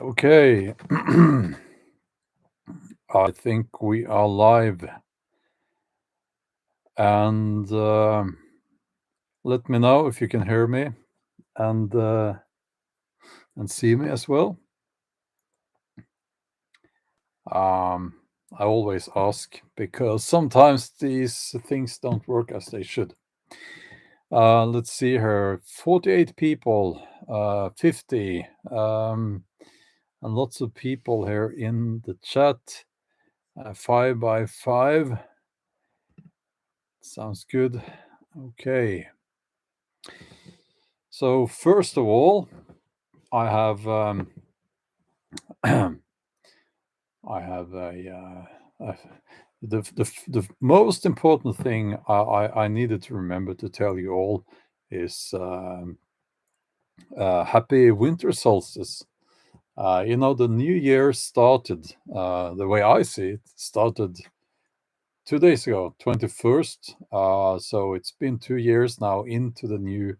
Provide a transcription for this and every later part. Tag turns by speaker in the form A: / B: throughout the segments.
A: Okay, I think we are live, and let me know if you can hear me and see me as well. I always ask because sometimes these things don't work as they should. Let's see here, 48 people, 50, and lots of people here in the chat. 5 by 5. Sounds good. Okay. So first of all, I have I have the most important thing I needed to remember to tell you all is happy winter solstice. The new year started the way I see it started 2 days ago, 21st. So it's been 2 years now into the new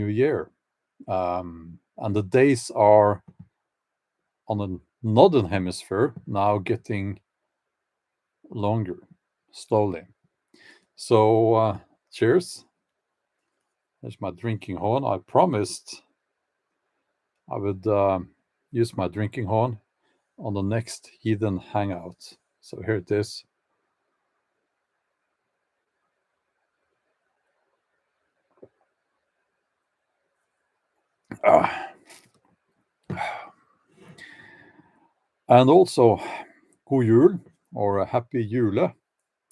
A: year, and the days are on the northern hemisphere now getting longer slowly. So cheers. There's my drinking horn. I promised I would use my drinking horn on the next Heathen Hangout. So here it is. And also, God jul, or a happy jule.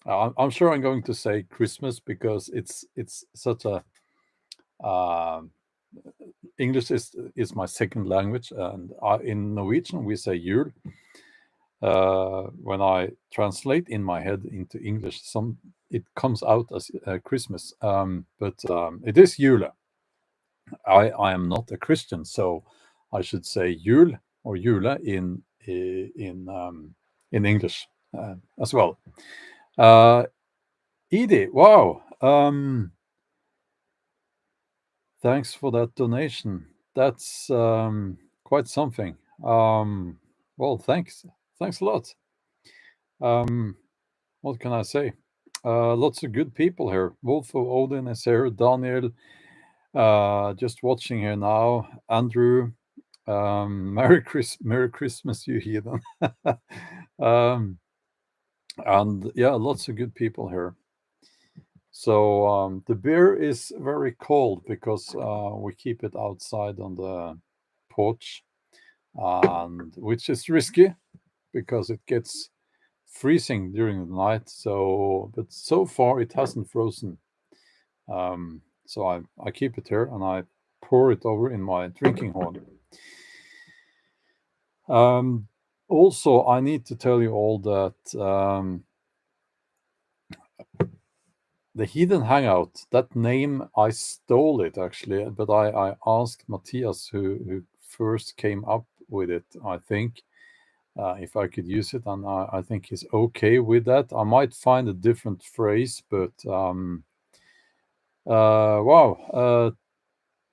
A: I'm sure I'm going to say Christmas because it's such a English is my second language, and in Norwegian we say jul. When I translate in my head into English, it comes out as Christmas, but it is jule. I am not a Christian, so I should say jul or jule in English as well. Edie, wow. Thanks for that donation. That's quite something. Well, thanks a lot. What can I say? Lots of good people here. Wolf of Odin is here. Daniel, just watching here now. Andrew, Merry Christmas, you heathen. And yeah, lots of good people here. So the beer is very cold because we keep it outside on the porch, and which is risky because it gets freezing during the night. But so far it hasn't frozen. So I keep it here and I pour it over in my drinking horn. Also, I need to tell you all that the Heathen Hangout, that name, I stole it actually, but I asked Matthias, who first came up with it, I think, if I could use it, and I think he's okay with that. I might find a different phrase, but wow.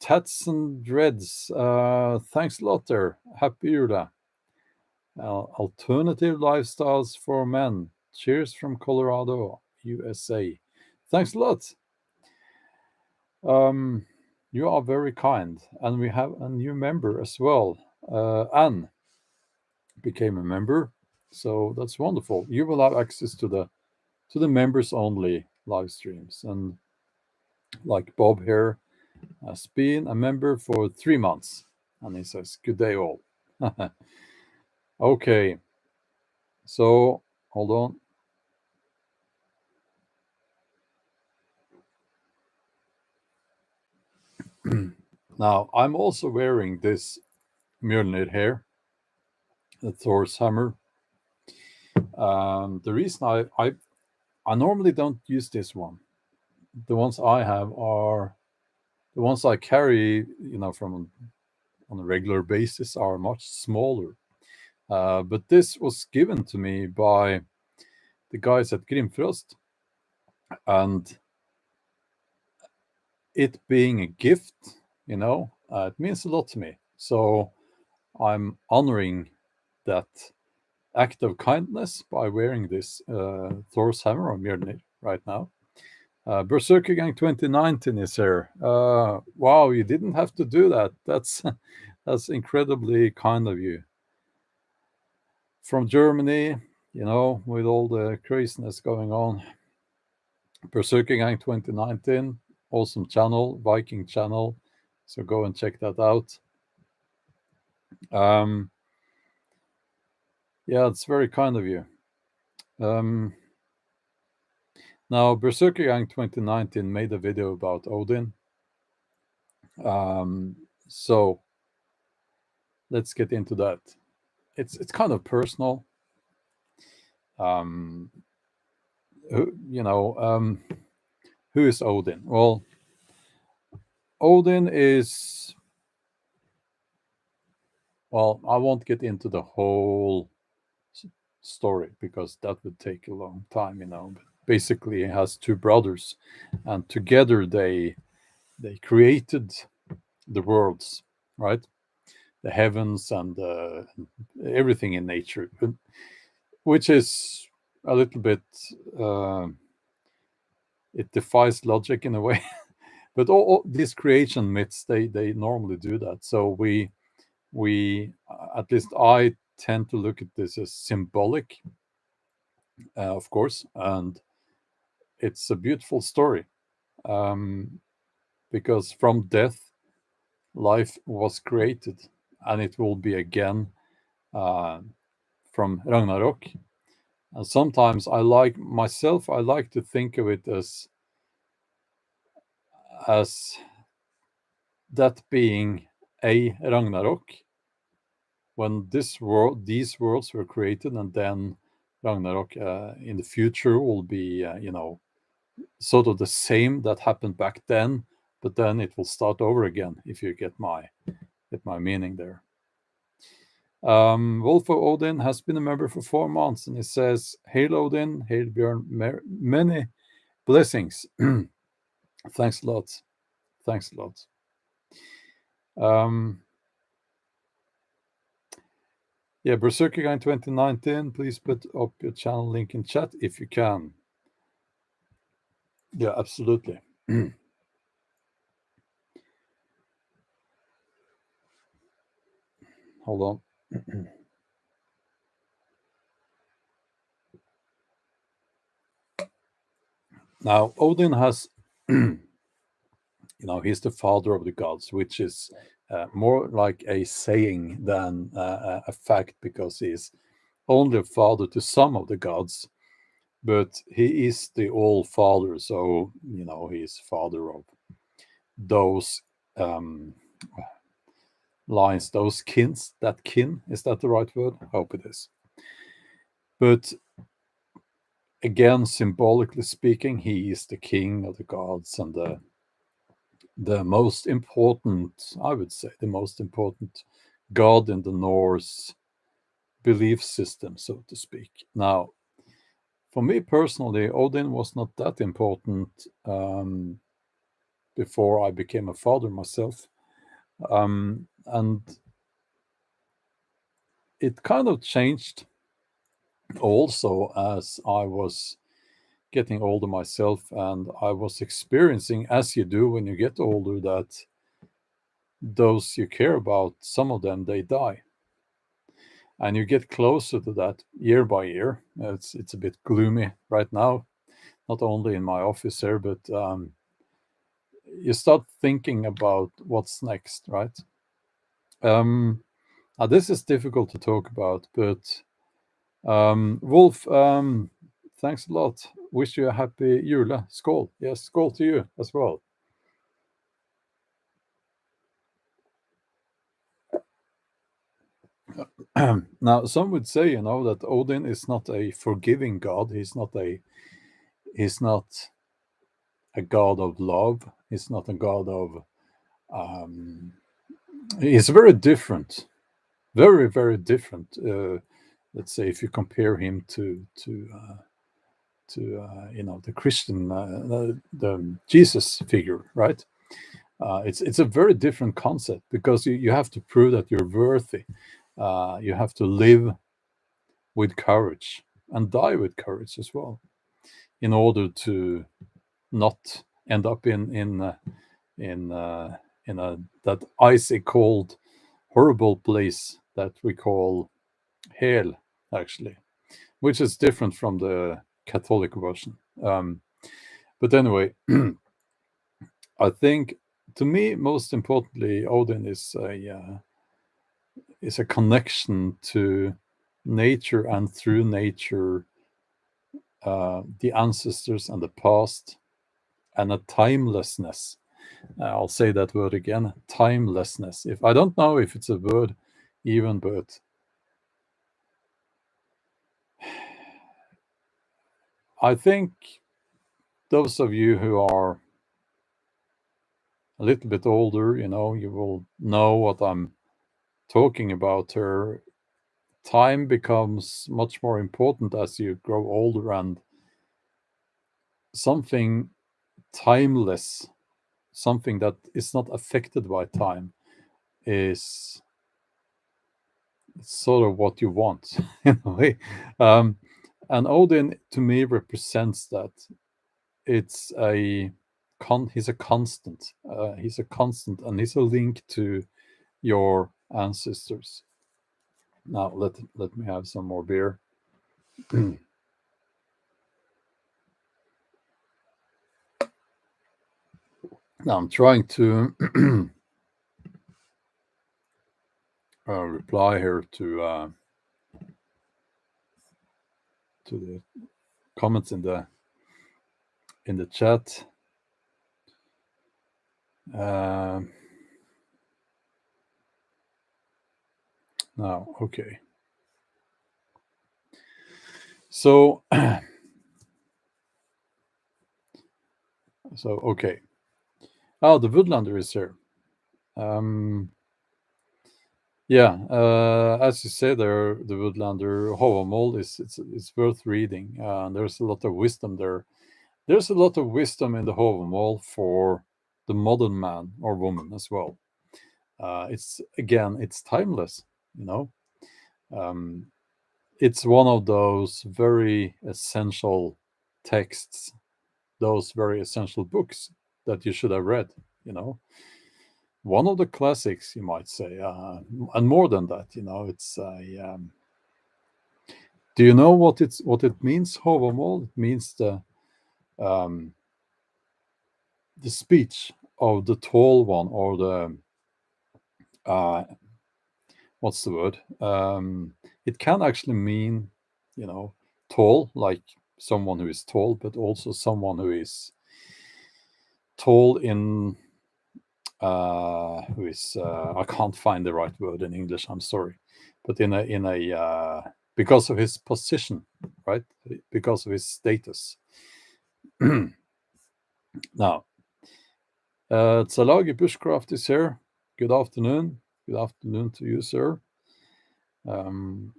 A: Tats and Dreads, thanks a lot there. Happy Jula. Alternative lifestyles for men. Cheers from Colorado, USA. Thanks a lot. You are very kind, and we have a new member as well. Anne became a member, so that's wonderful. You will have access to the members only live streams, and like Bob here has been a member for 3 months, and he says, "Good day, all." Okay, so hold on. Now I'm also wearing this Mjolnir here, the Thor's hammer. The reason I normally don't use this one. The ones I have are the ones I carry, from on a regular basis are much smaller. But this was given to me by the guys at Grimfrost, and it being a gift, it means a lot to me. So I'm honoring that act of kindness by wearing this Thor's hammer on Mjolnir right now. Berserker Gang 2019 is here. Wow, you didn't have to do that. That's incredibly kind of you. From Germany, with all the craziness going on. Berserker Gang 2019, awesome channel, Viking channel. So go and check that out. Yeah, it's very kind of you. Now, Berserker Gang 2019 made a video about Odin. So let's get into that. It's kind of personal. Who is Odin? Well, Odin is, well, I won't get into the whole story because that would take a long time, But basically, he has two brothers, and together they created the worlds, right? The heavens and everything in nature, which is a little bit, it defies logic in a way. But all these creation myths, they normally do that. So we at least I tend to look at this as symbolic, of course, and it's a beautiful story, because from death life was created, and it will be again from Ragnarok. And sometimes I like to think of it as that being a Ragnarok, when these worlds were created, and then Ragnarok in the future will be, sort of the same that happened back then, but then it will start over again. If you get my meaning there. Wolf of Odin has been a member for 4 months, and he says, "Hail Odin, hail Bjorn, many blessings." Thanks a lot. Thanks a lot. Yeah, Berserker Guy 2019, please put up your channel link in chat if you can. Yeah, absolutely. Hold on. Now, Odin has, he's the father of the gods, which is more like a saying than a fact, because he's only a father to some of the gods, but he is the all father. So, he's father of those lines, those kins, that kin, is that the right word? I hope it is. But again, symbolically speaking, he is the king of the gods, and the most important, I would say, the most important god in the Norse belief system, so to speak. Now, for me personally, Odin was not that important before I became a father myself. And it kind of changed also as I was getting older myself, and I was experiencing, as you do when you get older, that those you care about, some of them, they die. And you get closer to that year by year. It's a bit gloomy right now, not only in my office here, but you start thinking about what's next, right? Now this is difficult to talk about, but Wolf, thanks a lot. Wish you a happy jule. Skål. Yes, skål to you as well. Now, some would say, that Odin is not a forgiving god. He's not a god of love. He's not a god of. He's very different, very, very different. Let's say if you compare him to the Christian, the Jesus figure, right? It's a very different concept, because you have to prove that you're worthy. You have to live with courage and die with courage as well, in order to not end up in that icy cold, horrible place that we call hell, actually, which is different from the Catholic version. But anyway, I think, to me, most importantly, Odin is a connection to nature, and through nature, the ancestors and the past, and a timelessness. I'll say that word again, timelessness. If I don't know if it's a word even, but I think those of you who are a little bit older, you will know what I'm talking about here. Time becomes much more important as you grow older, and something timeless, something that is not affected by time, is sort of what you want in a way. And Odin, to me, represents that. It's he's a constant. He's a constant, and he's a link to your ancestors. Now let me have some more beer. Now I'm trying to reply here to the comments in the chat. Now, okay. So, okay. Oh, the Woodlander is here. Yeah, as you say there, the Woodlander Hovamol it's worth reading. There's a lot of wisdom there. There's a lot of wisdom in the Hovamol for the modern man or woman as well. It's timeless. It's one of those very essential texts, those very essential books that you should have read. One of the classics, you might say, and more than that. It's a. Do you know what it means? Hovamol. It means the speech of the tall one, or the what's the word? It can actually mean, tall, like someone who is tall, but also someone who is tall in who is I can't find the right word in English. I'm sorry, but in a because of his position, right? Because of his status. Now, Tsalagi Bushcraft is here. Good afternoon. Good afternoon to you, sir. And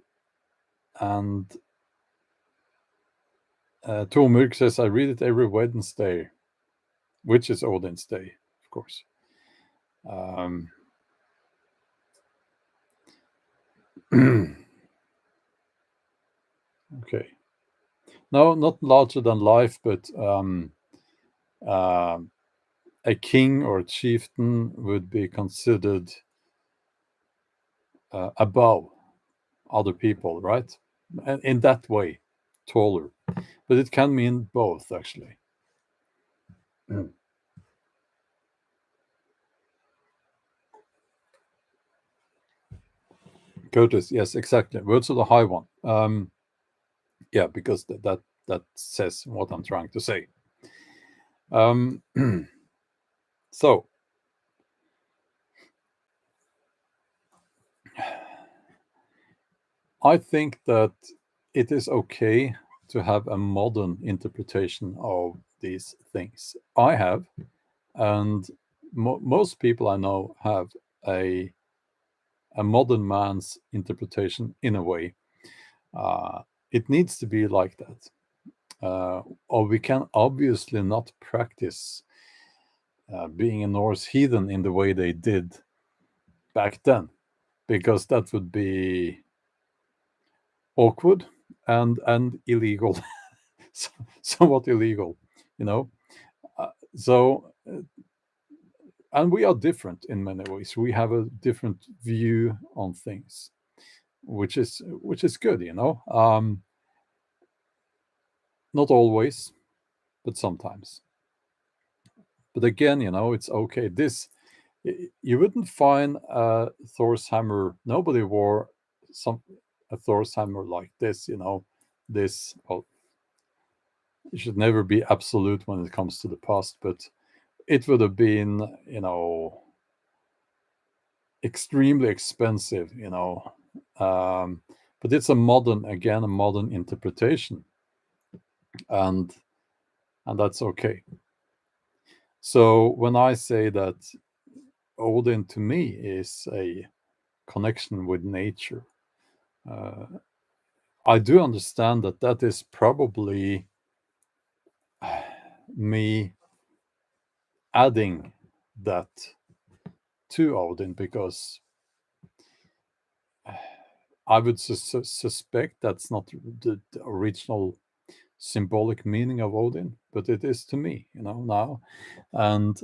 A: Tormurk says, I read it every Wednesday, which is Odin's Day, of course. Okay. No, not larger than life, but a king or a chieftain would be considered above other people, right? And in that way, taller. But it can mean both, actually. Curtis, yes, exactly. Words of the High One. Yeah, because that says what I'm trying to say. So, I think that it is okay to have a modern interpretation of these things. I have, and most people I know have a modern man's interpretation in a way. It needs to be like that. Or we can obviously not practice being a Norse heathen in the way they did back then, because that would be awkward and illegal, somewhat illegal, you know. So, and we are different in many ways. We have a different view on things, which is good, you know. Not always, but sometimes. But again, you know, it's okay. This you wouldn't find Thor's hammer. Nobody wore a Thor's hammer like this, you know. This, well, it should never be absolute when it comes to the past, but it would have been, you know, extremely expensive, you know. But it's a modern interpretation, and that's okay. So when I say that Odin to me is a connection with nature, I do understand that that is probably me adding that to Odin, because I would suspect that's not the original symbolic meaning of Odin, but it is to me, you know, now. And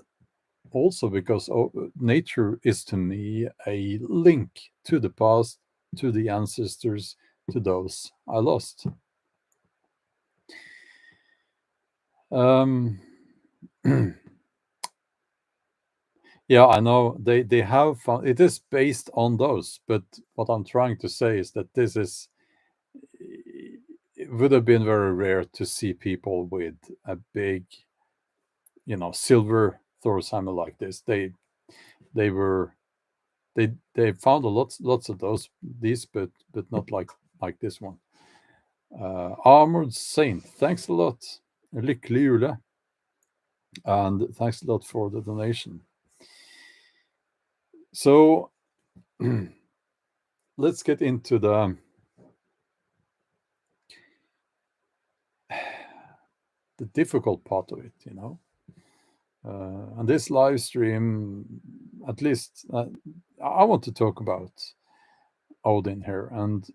A: also because nature is to me a link to the past, to the ancestors, to those I lost. Yeah, I know they have found it is based on those, but what I'm trying to say is that this is, it would have been very rare to see people with a big, you know, silver Thor's hammer like this. They were they found lots of these, but not like this one. Armored Saint, thanks a lot. Lykkelig jule. And thanks a lot for the donation. So let's get into the difficult part of it, you know. And this live stream, at least, I want to talk about Odin here and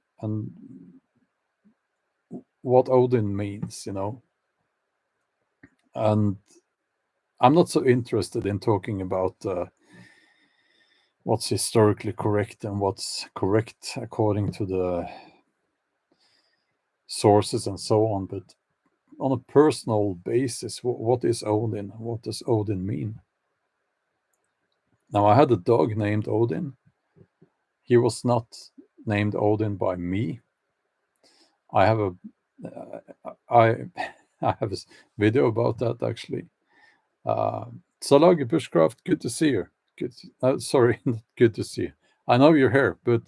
A: what Odin means, you know. And I'm not so interested in talking about what's historically correct and what's correct according to the sources and so on, but on a personal basis, what is Odin? What does Odin mean? Now, I had a dog named Odin. He was not named Odin by me. I have a I I have a video about that actually. Salag Bushcraft, good to see you. Good, sorry, not good to see you. I know you're here, but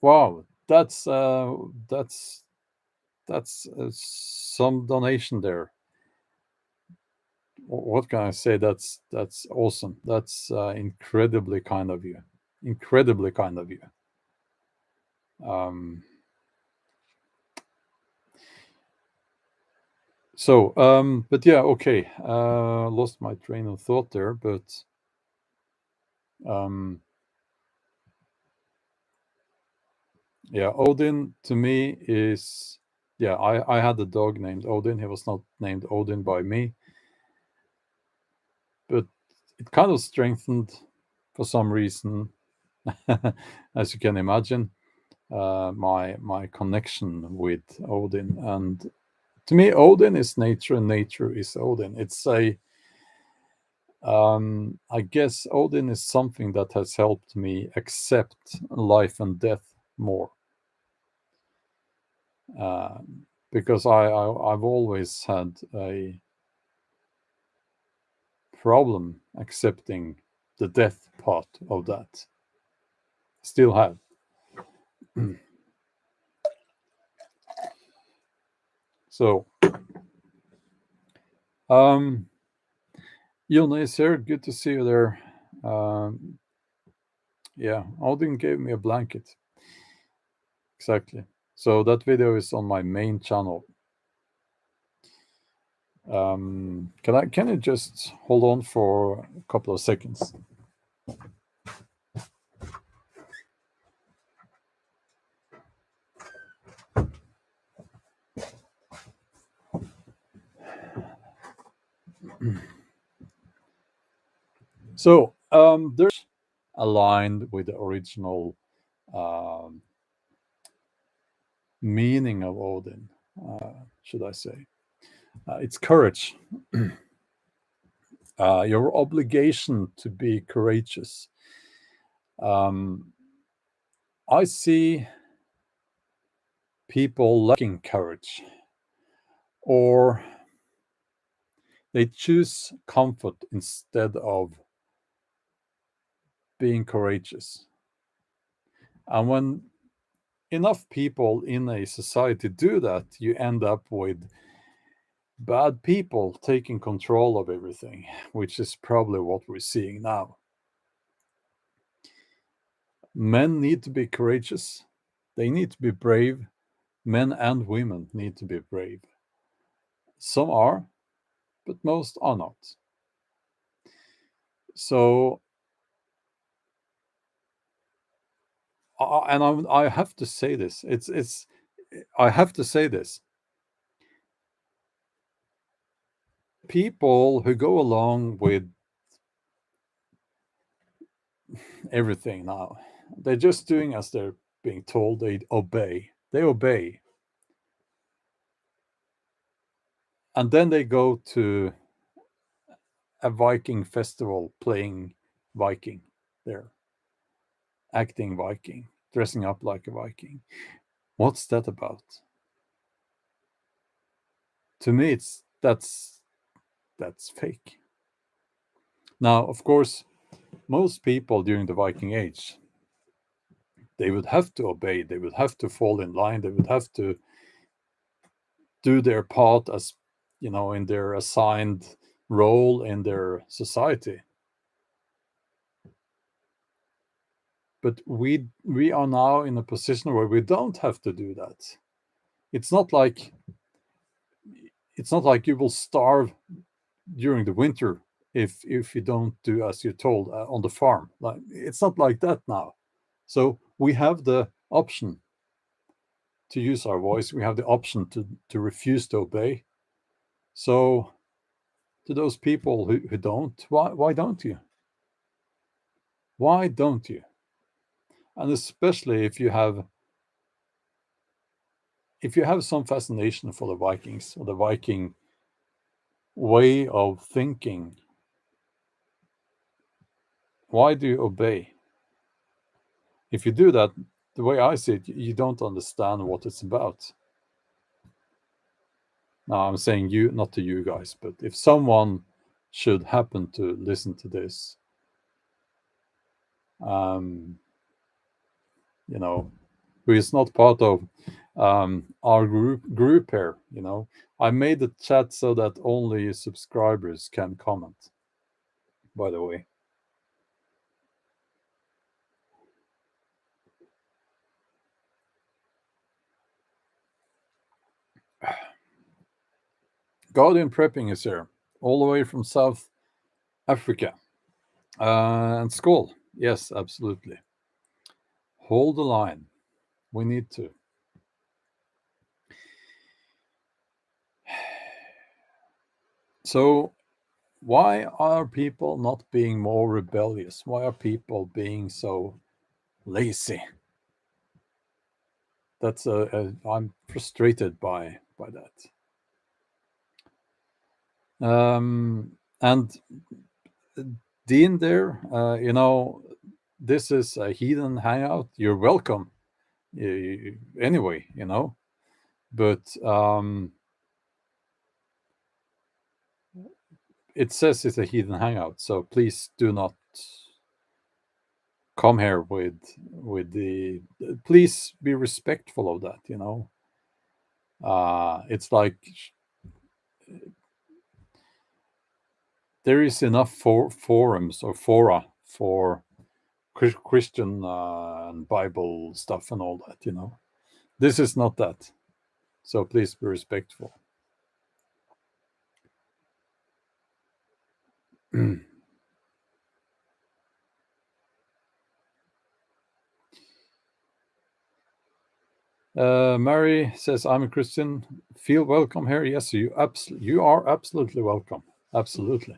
A: wow, that's some donation there. What can I say? That's awesome. That's incredibly kind of you. Incredibly kind of you. But yeah, okay. Lost my train of thought there, but yeah, Odin to me is, yeah, I had a dog named Odin. He was not named Odin by me, but it kind of strengthened for some reason, as you can imagine, my connection with Odin. And to me, Odin is nature and nature is Odin. It's a I guess Odin is something that has helped me accept life and death more. Because I've always had a problem accepting the death part of that. Still have. So, Jonna is here. Good to see you there. Yeah, Odin gave me a blanket. Exactly. So that video is on my main channel. Can you just hold on for a couple of seconds? So there's aligned with the original um, meaning of Odin, should I say? It's courage, your obligation to be courageous. Um, I see people lacking courage, or they choose comfort instead of being courageous. And when enough people in a society do that, you end up with bad people taking control of everything, which is probably what we're seeing now. Men need to be courageous, they need to be brave. Men and women need to be brave. Some are, but most are not. So, I have to say this. I have to say this. People who go along with everything now, they're just doing as they're being told. They obey. They obey, and then they go to a Viking festival playing Viking. They're acting Viking, dressing up like a Viking. What's that about? To me, that's fake. Now, of course, most people during the Viking Age, they would have to obey, they would have to fall in line, they would have to do their part as, in their assigned role in their society. But we are now in a position where we don't have to do that. It's not like you will starve during the winter if you don't do as you're told on the farm. Like, it's not like that now. So we have the option to use our voice. We have the option to refuse to obey. So to those people who don't, why don't you? Why don't you? And especially if you have some fascination for the Vikings or the Viking way of thinking, why do you obey? If you do that, the way I see it, you don't understand what it's about. Now, I'm saying you, not to you guys, but if someone should happen to listen to this, um, who is not part of our group here, I made the chat so that only subscribers can comment, by the way. Guardian Prepping is here, all the way from South Africa. And Skull, yes, absolutely. Hold the line. We need to. So, why are people not being more rebellious? Why are people being so lazy? That's I'm frustrated by that. And Dean there, this is a Heathen Hangout. You're welcome. Anyway, but it says it's a Heathen Hangout, so please do not come here with the. Please be respectful of that. It's like there is enough forums or fora for Christian and Bible stuff and all that. This is not that. So please be respectful. Mary says, I'm a Christian. Feel welcome here. Yes, you are absolutely welcome. Absolutely.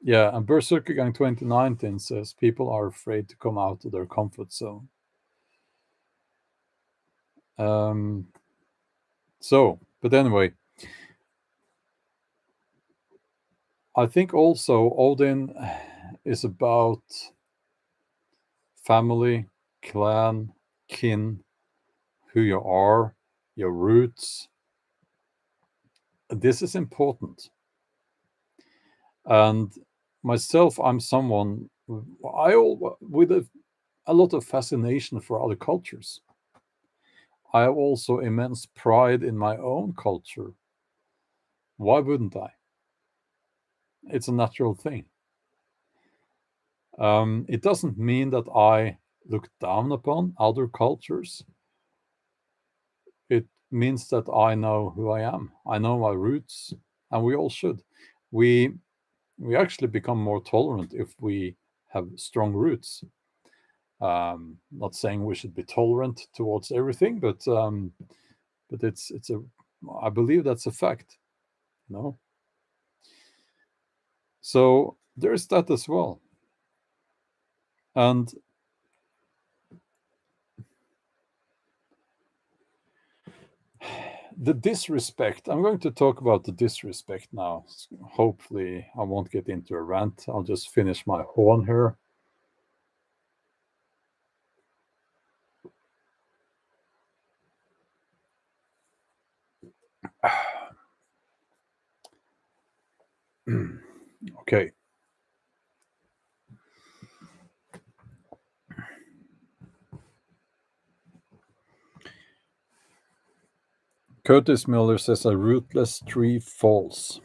A: Yeah, and Berserker Gang 2019 says people are afraid to come out of their comfort zone. But anyway, I think also Odin is about family, clan, kin, who you are, your roots. This is important. And myself, I'm someone with a lot of fascination for other cultures. I have also immense pride in my own culture. Why wouldn't I? It's a natural thing. It doesn't mean that I look down upon other cultures. It means that I know who I am. I know my roots, and we all should. We actually become more tolerant if we have strong roots. Not saying we should be tolerant towards everything, but it's a I believe that's a fact. No. So there's that as well. And the disrespect, I'm going to talk about the disrespect now. Hopefully, I won't get into a rant. I'll just finish my horn here. Okay. Curtis Miller says a rootless tree falls.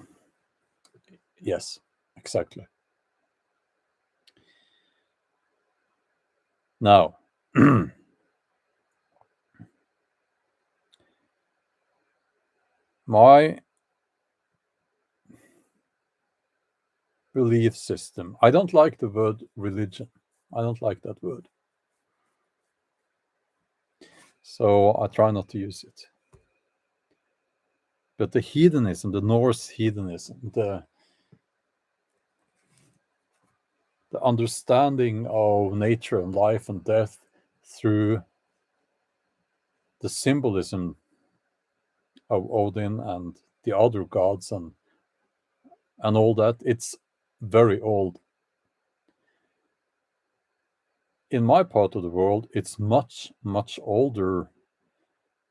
A: Yes, exactly. Now, my belief system, I don't like the word religion. I don't like that word. So I try not to use it. But the heathenism, the Norse heathenism, the understanding of nature and life and death through the symbolism of Odin and the other gods and all that, it's very old. In my part of the world, it's much, much older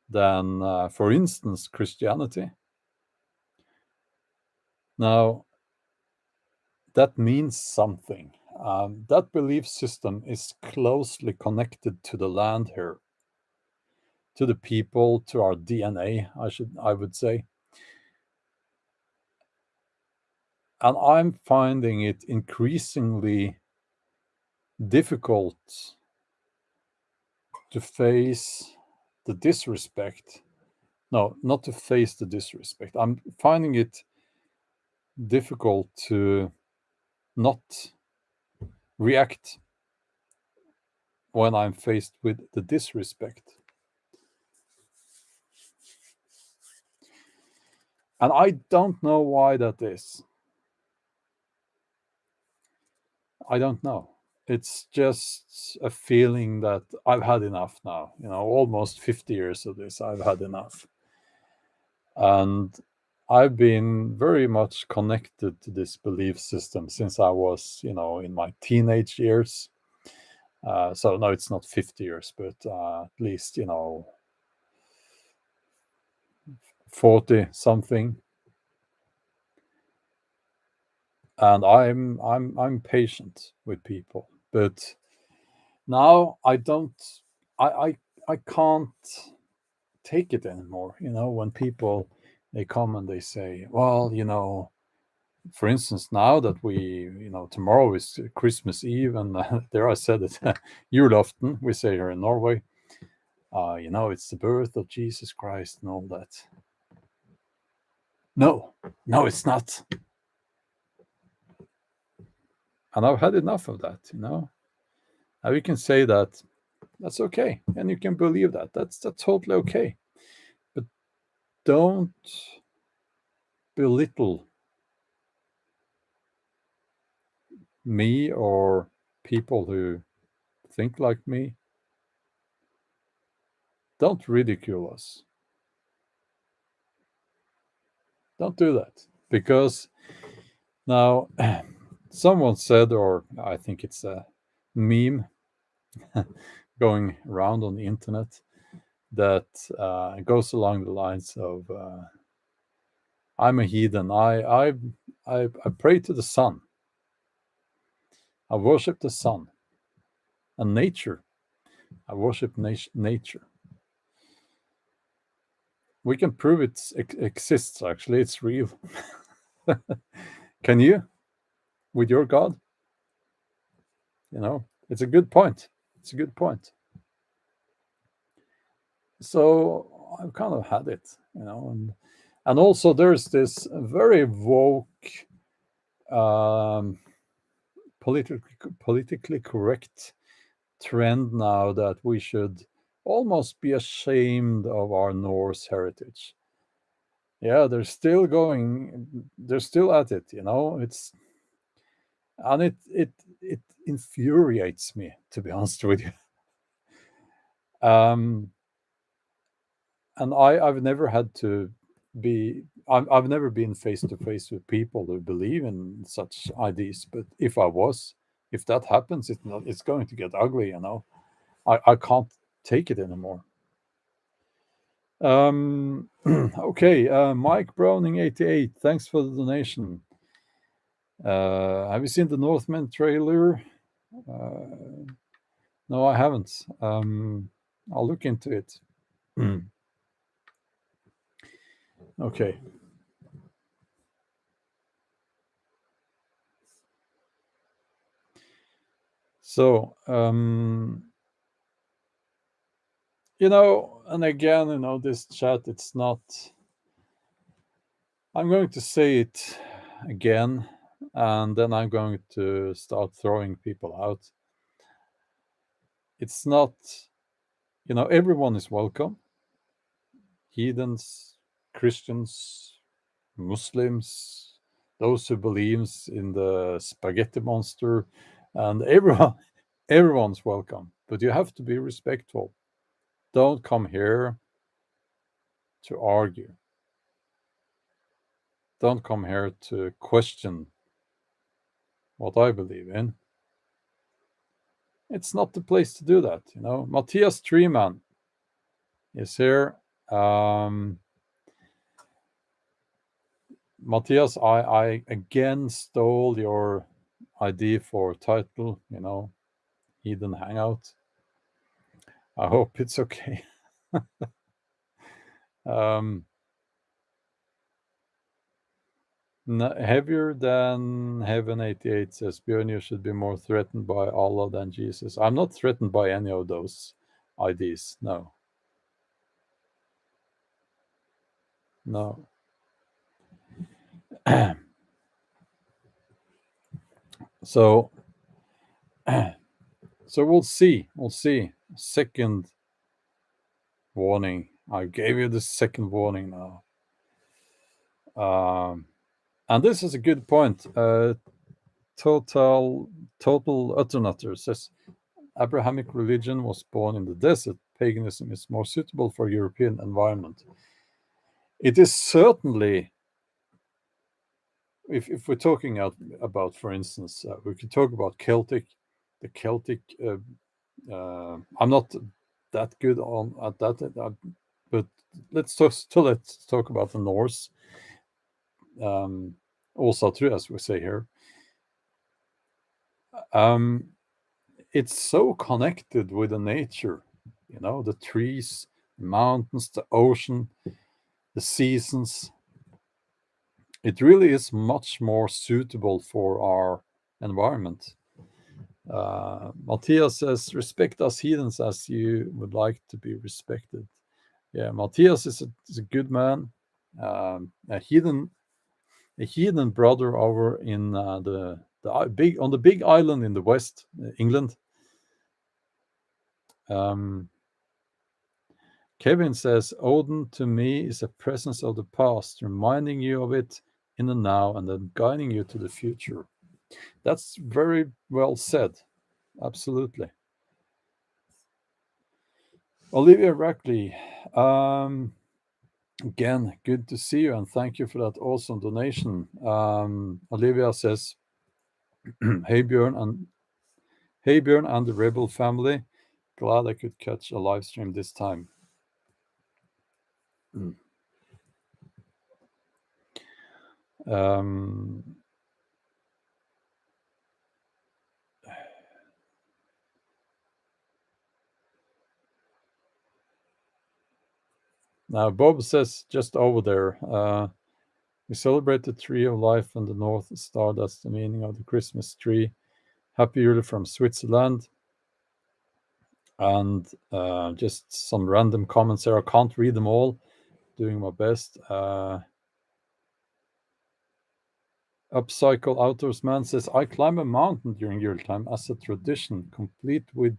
A: than, for instance, Christianity. Now, that means something. That belief system is closely connected to the land here, to the people, to our DNA, I would say. And I'm finding it increasingly difficult to face the disrespect. No, not to face the disrespect. I'm finding it difficult to not react when I'm faced with the disrespect. And I don't know why that is. I don't know. It's just a feeling that I've had enough now. Almost 50 years of this, I've had enough. And I've been very much connected to this belief system since I was, in my teenage years. So no, it's not 50 years, but at least, 40 something. And I'm patient with people, but now I can't take it anymore. When people, they come and they say, well, for instance, now that tomorrow is Christmas Eve, and there I said it, julaften, we say here in Norway. It's the birth of Jesus Christ and all that. No, it's not. And I've had enough of that, Now you can say that that's okay, and you can believe that. That's totally okay. But don't belittle me or people who think like me. Don't ridicule us. Don't do that. Because now, someone said, or I think it's a meme going around on the internet, that goes along the lines of, I'm a heathen. I pray to the sun. I worship the sun and nature. I worship nature. We can prove it exists, actually. It's real. Can you? With your God? It's a good point. It's a good point. So I've kind of had it, and also there's this very woke, politically correct trend now that we should almost be ashamed of our Norse heritage. Yeah, they're still at it, It's and it infuriates me, to be honest with you. And I've never had to I've never been face to face with people who believe in such ideas. But if that happens, it's going to get ugly. I can't take it anymore. Okay, Mike Browning 88. Thanks for the donation. Have you seen the Northman trailer? No, I haven't. I'll look into it. Okay. So, and again, this chat, it's not. I'm going to say it again, and then I'm going to start throwing people out. It's not, everyone is welcome. Heathens, Christians, Muslims, those who believes in the spaghetti monster, and everyone's welcome. But you have to be respectful. Don't come here to argue. Don't come here to question what I believe in. It's not the place to do that, Matthias Treeman is here. Matthias, I again stole your idea for title, Heathen Hangout. I hope it's okay. Heavier than Heaven 88 says, Bjorn, you should be more threatened by Allah than Jesus. I'm not threatened by any of those ideas, no. No. So we'll see. Second warning. I gave you the second warning now. And this is a good point. Total Utternutter says, Abrahamic religion was born in the desert. Paganism is more suitable for European environment. It is certainly, if we're talking about, for instance, we could talk about the Celtic. I'm not that good at that, but let's talk about the Norse. Also true, as we say here. It's so connected with the nature, the trees, the mountains, the ocean, the seasons. It really is much more suitable for our environment. Matthias says, respect us heathens as you would like to be respected. Yeah, Matthias is a good man. A heathen brother over in the the big island in the west, England. Kevin says, Odin to me is a presence of the past, reminding you of it in the now and then guiding you to the future. That's very well said. Absolutely. Olivia Rackley, again, good to see you and thank you for that awesome donation. Olivia says, hey Bjorn and the Rebel family, glad I could catch a live stream this time. Now Bob says just over there, we celebrate the tree of life and the North Star. That's the meaning of the Christmas tree. Happy Yule from Switzerland. And just some random comments there. I can't read them all. Doing my best. Upcycle Outdoors Man says, I climb a mountain during Yule time as a tradition, complete with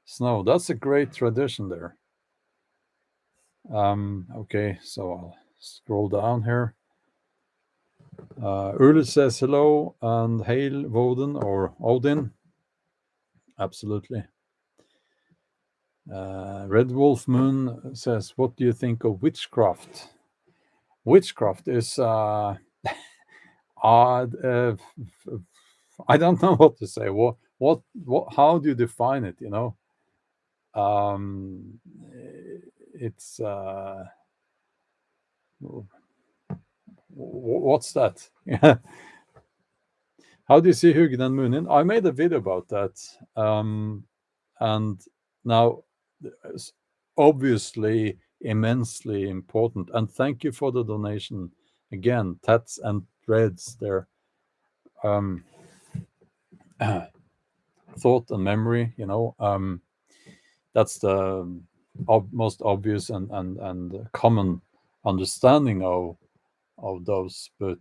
A: snow. That's a great tradition there. Okay, so I'll scroll down here. Ule says hello and hail Woden or Odin. Absolutely. Red Wolf Moon says, what do you think of witchcraft? Witchcraft is I don't know what to say. What how do you define it, you know? It's what's that? How do you see Hugin and Munin? I made a video about that. And now it's obviously immensely important. And thank you for the donation. Again, tats and threads there. Thought and memory, you know, that's the most obvious and common understanding of those. But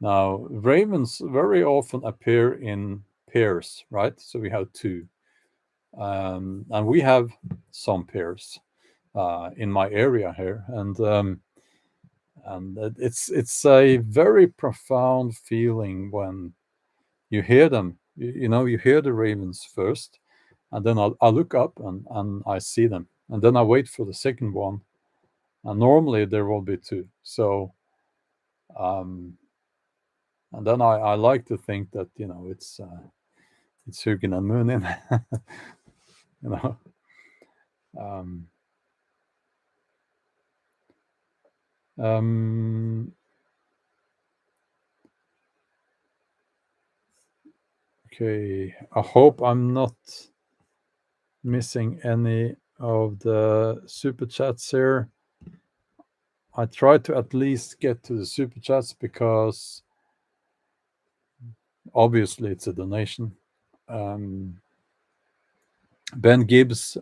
A: now ravens very often appear in pairs, right? So we have two, and we have some pairs in my area here, and it's a very profound feeling when you hear them. You know, you hear the ravens first, and then I look up and I see them, and then I wait for the second one, and normally there will be two. So, and then I like to think that, you know, it's Hugin and Munin, you know. Okay, I hope I'm not missing any of the super chats here. I try to at least get to the super chats because obviously it's a donation. Ben Gibbs,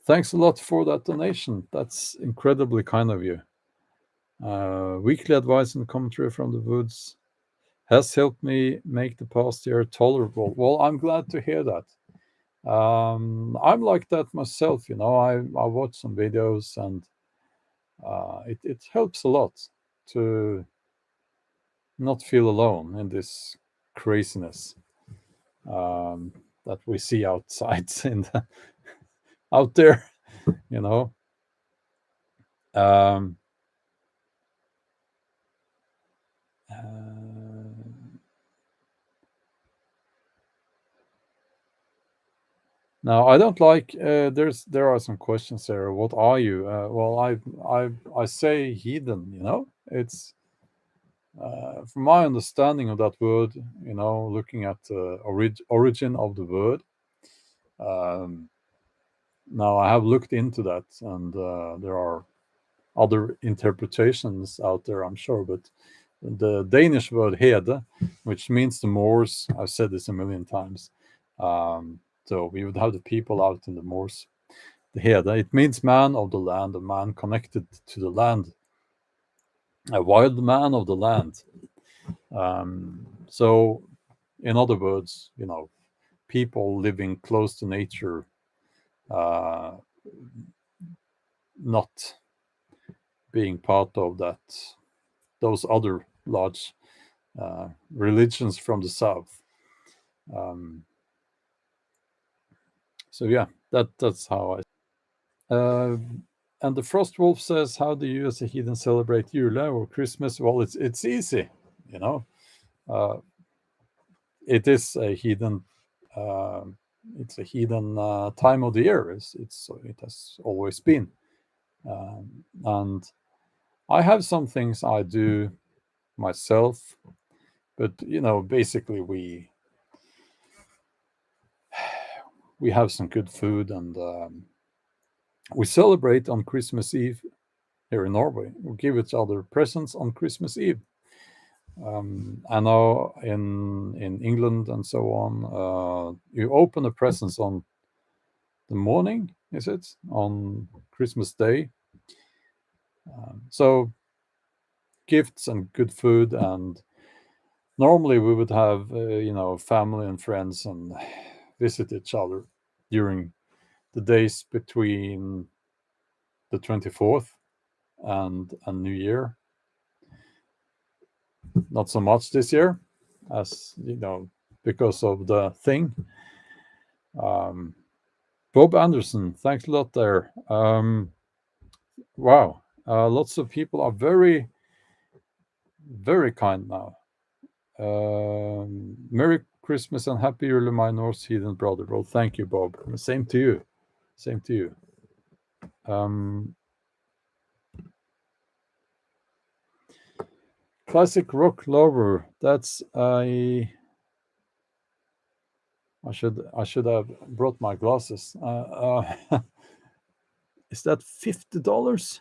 A: thanks a lot for that donation. That's incredibly kind of you. Weekly advice and commentary from the woods has helped me make the past year tolerable. Well, I'm glad to hear that. I'm like that myself, you know. I watch some videos and it helps a lot to not feel alone in this craziness that we see outside out there, you know. Now I don't like. There are some questions there. What are you? Well, I say heathen. You know, it's from my understanding of that word. You know, looking at the origin of the word. Now I have looked into that, and there are other interpretations out there, I'm sure, but the Danish word hede, which means the moors, I've said this a million times. So we would have the people out in the moors. The hede, it means man of the land, a man connected to the land, a wild man of the land. So, in other words, people living close to nature, uh, not being part of those other large religions from the south. Um, so yeah, that's how I. Uh, and the Frost Wolf says, "How do you, as a heathen, celebrate Jula or Christmas?" Well, it's easy, you know. Uh, it is a heathen. Uh, it's a heathen time of the year. It has always been, and I have some things I do myself, but basically we have some good food, and we celebrate on Christmas Eve here in Norway. We give each other presents on Christmas Eve. I know in England and so on, you open the presents on the morning, is it, on Christmas Day? So gifts and good food, and normally we would have family and friends and visit each other during the days between the 24th and New Year. Not so much this year, as because of the thing. Bob Anderson, thanks a lot there. Wow, lots of people are very, very kind now. Merry Christmas and Happy Yearly, my Norse Heathen brother. Well, thank you, Bob. Same to you. Same to you. Classic rock lover. That's I should have brought my glasses. Is that $50?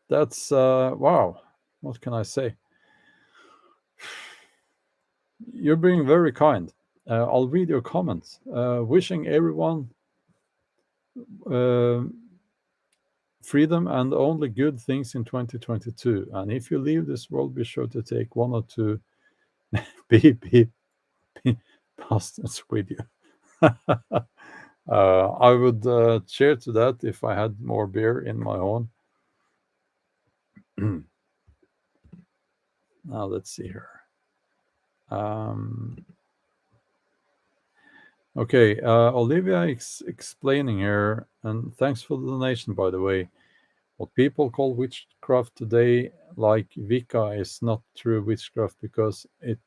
A: That's wow. What can I say? You're being very kind. I'll read your comments. Wishing everyone uh, freedom and only good things in 2022. And if you leave this world, be sure to take one or two beep pastas with you. I would cheer to that if I had more beer in my horn. Now let's see here. Okay, Olivia is explaining here, and thanks for the donation, by the way. What people call witchcraft today, like Wicca, is not true witchcraft because it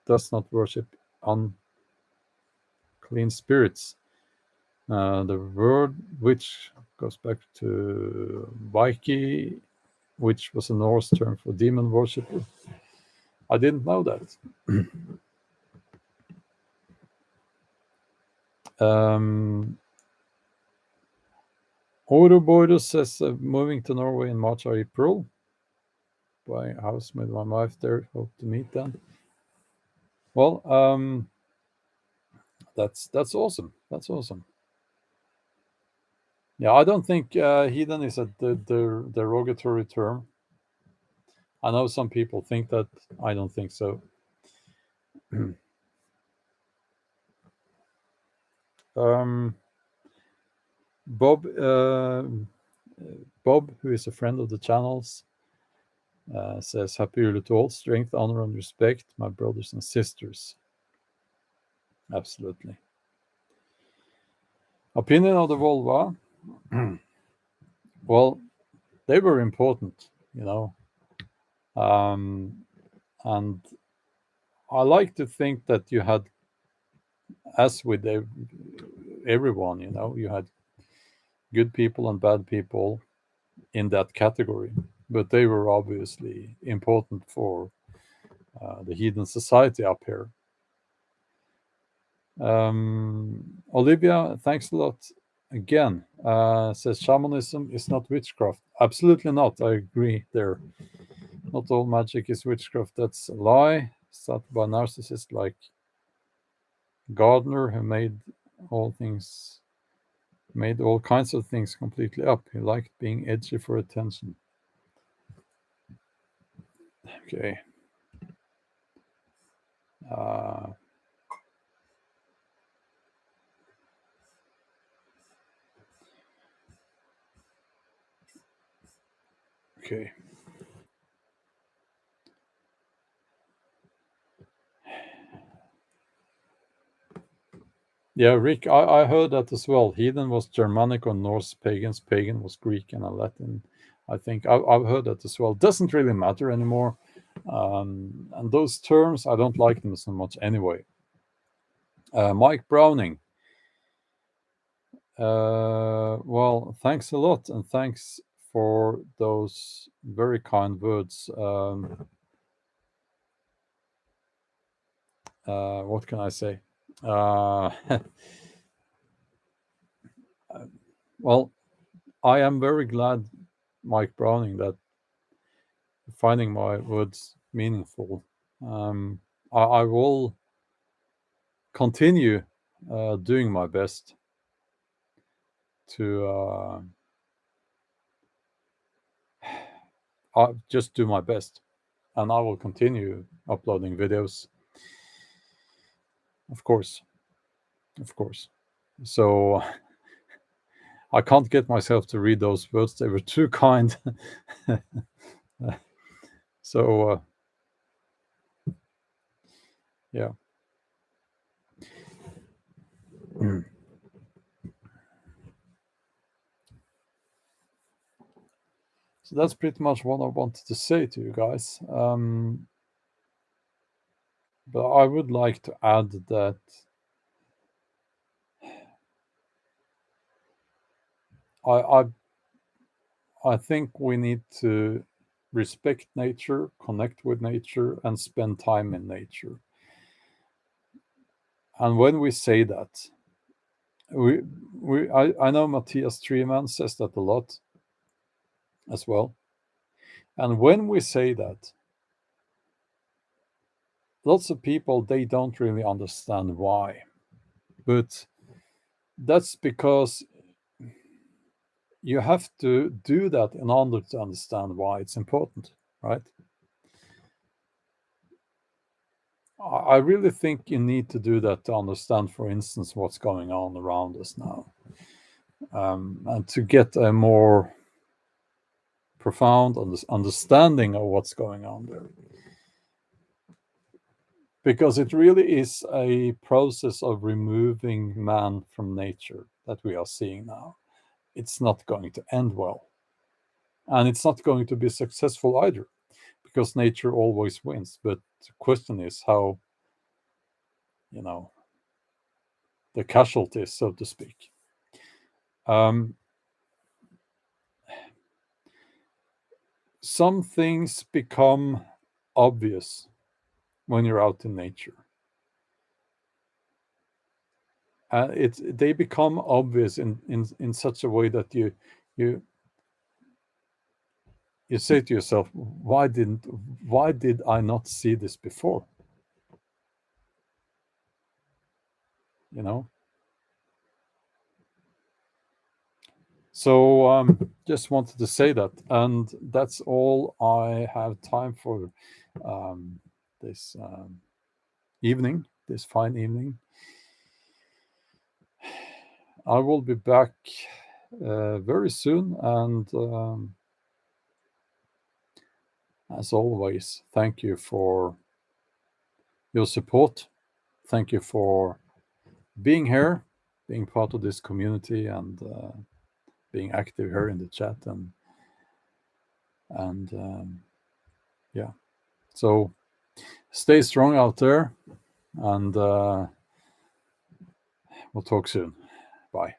A: does not worship unclean spirits. The word witch goes back to Vaiki, which was a Norse term for demon worshipper. I didn't know that. Ouroboros says moving to Norway in March or April. Buy a house with my wife there. Hope to meet them. Well, that's awesome. That's awesome. Yeah, I don't think heathen is a derogatory term. I know some people think that. I don't think so. Bob, Bob, who is a friend of the channels, says, "Happy Yearly to all, strength, honor, and respect, my brothers and sisters." Absolutely. Opinion of the Volva. Well, they were important, and I like to think that you had, as with everyone, you had good people and bad people in that category, but they were obviously important for the heathen society up here. Olivia, thanks a lot again. Says shamanism is not witchcraft. Absolutely not. I agree there. Not all magic is witchcraft. That's a lie. Started by narcissists like Gardner, who made all things Made all kinds of things completely up. He liked being edgy for attention. Okay. Okay. Yeah, Rick, I heard that as well. Heathen was Germanic or Norse pagans. Pagan was Greek and Latin. I think I've heard that as well. Doesn't really matter anymore. And those terms, I don't like them so much anyway. Mike Browning. Well, thanks a lot, and thanks for those very kind words. What can I say? Well, I am very glad, Mike Browning, that finding my words meaningful. I will continue doing my best to just do my best, and I will continue uploading videos. Of course. So I can't get myself to read those words. They were too kind. So yeah. So that's pretty much what I wanted to say to you guys. But I would like to add that I think we need to respect nature, connect with nature, and spend time in nature. And when we say that, I know Matthias Treeman says that a lot as well. And when we say that, lots of people, they don't really understand why. But that's because you have to do that in order to understand why it's important, right? I really think you need to do that to understand, for instance, what's going on around us now, and to get a more profound understanding of what's going on there. Because it really is a process of removing man from nature that we are seeing now. It's not going to end well. And it's not going to be successful either, because nature always wins. But the question is how, the casualties, so to speak. Some things become obvious when you're out in nature. They become obvious in such a way that you say to yourself, why did I not see this before? So just wanted to say that, and that's all I have time for this evening, this fine evening. I will be back very soon, and as always, thank you for your support. Thank you for being here, being part of this community, and being active here in the chat, and yeah. So stay strong out there, and we'll talk soon. Bye.